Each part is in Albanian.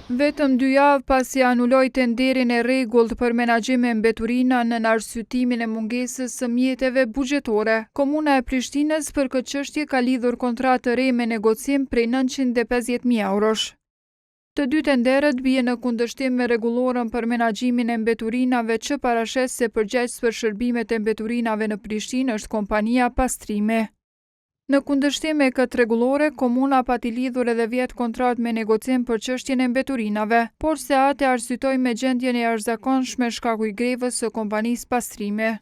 Vetëm 2 javë pasi anuloi tenderin e rregullt për menaxhim me mbeturina në arsyetimin e mungesës së mjeteve buxhetore, Komuna e Prishtinës për këtë çështje ka lidhur kontratë të re me negocim prej 950.000 eurosh. Të dy tenderët bien në kundërshtim me rregullorën për menaxhimin e mbeturinave që parashes se përgjegjës për shërbimet e mbeturinave në Prishtinë është kompania Pastrimi. Në kundërshtim me këtë rregullore, komuna pati lidhur edhe 10 kontratë me negocim për çështjen e mbeturinave, por se atë arsyetoi me gjendjen e jashtëzakonshme shkaku i grevës së kompanisë Pastrimi.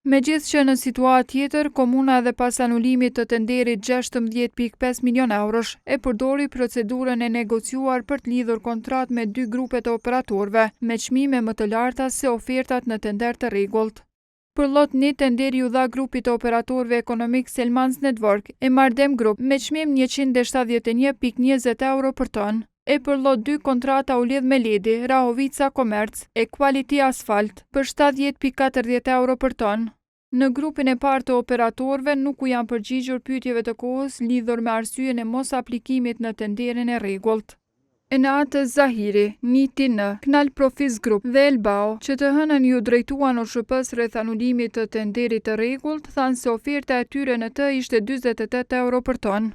Megjithëse në situatë tjetër, komuna edhe pas anulimit të tenderit 16.5 milion eurosh e përdori procedurën e negociuar për të lidhur kontratë me 2 grupe të operatorëve, me çmime më të larta se ofertat në tender të rregullt. Për lot 1 tenderi u dha grupit të operatorëve ekonomik Selmans Network e Mardem Group me çmim 171.20 euro për ton. E për lot 2 kontrata u lidh me Ledi, Rahovica Komerc e Quality Asphalt për 70.40 euro për ton. Në grupin e parë të operatorëve nuk u janë përgjigjur pyetjeve të kohës lidhur me arsyeën e mos aplikimit në tenderin e rregullt. Enate Zahiri, Niti N, Knal Profis Group dhe Elbao, që të hënën ju drejtuan OSHP-s rreth anulimit të tenderit të rregullt, thanë se oferta e tyre në të ishte 48 euro për ton.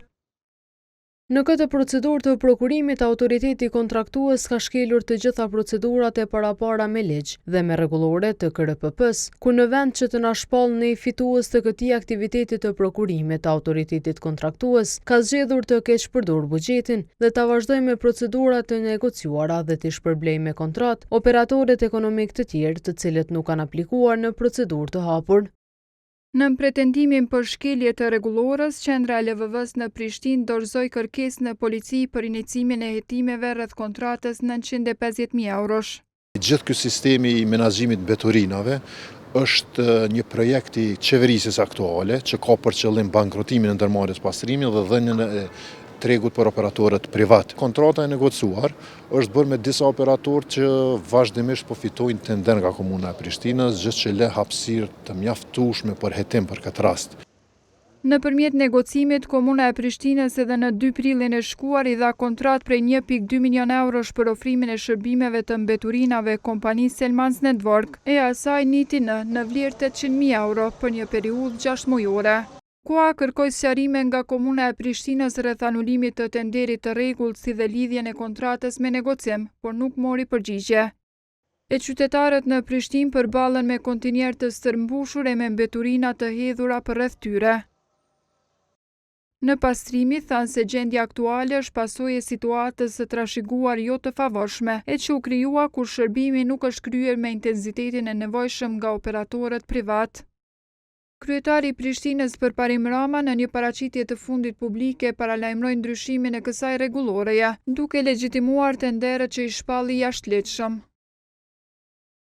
Në këtë procedurë të prokurimit, autoriteti kontraktues ka shkelur të gjitha procedurat e parapara me ligj dhe me rregullore të KRPP-s, ku në vend që të na shpallë ne fitues të këtij aktiviteti të prokurimit, autoritetit kontraktues ka zgjedhur të keqpërdor buxhetin dhe ta vazhdojë me procedurat të negociuara dhe të shpërblejë me kontratë operatorët ekonomik të tjerë të cilët nuk kanë aplikuar në procedurë të hapur. Në pretendimin për shkelje të rregullorës, qendra e LVV-s në Prishtinë dorëzoi kërkesë në polici për iniciimin e hetimeve rreth kontratës 950.000 eurosh. Gjithë ky sistemi i menaxhimit mbeturinave është një projekt i qeverisjes aktuale që ka për qëllim bankrotimin e ndërmarrjes Pastrimit dhe dhënien e tregut për operatorët privat. Kontrata e negociuar është bërë me disa operatorë që vazhdimisht po fitojnë tender nga Komuna e Prishtinës, gjë që le hapësirë të mjaftueshme për hetim për këtë rast. Nëpërmjet negocimit, Komuna e Prishtinës edhe në 2 prillin e shkuar i dha kontratë prej 1.2 milion eurosh për ofrimin e shërbimeve të mbeturinave kompanisë Selmans Network e asaj Niti N në vlerë 800.000 euro për një periudhë 6 mujore. KOA kërkoi sqarime nga Komuna e Prishtinës rreth anulimit të tenderit të rregullt si dhe lidhjen e kontratës me negocim, por nuk mori përgjigje. E qytetarët në Prishtinë përballen me kontinjer të stërmbushur e me mbeturina të hedhura përreth tyre. Në Pastrimi thanë se gjendja aktuale është pasojë e situatës së trashëguar jo të favorshme, e që u krijua kur shërbimi nuk është kryer me intensitetin e nevojshëm nga operatorët privat. Kryetari i Prishtinës Përparim Rama në një paraqitje të fundit publike paralajmëroi ndryshimin e kësaj rregulloreje, duke legjitimuar tenderët që i shpalli jashtëligjshëm.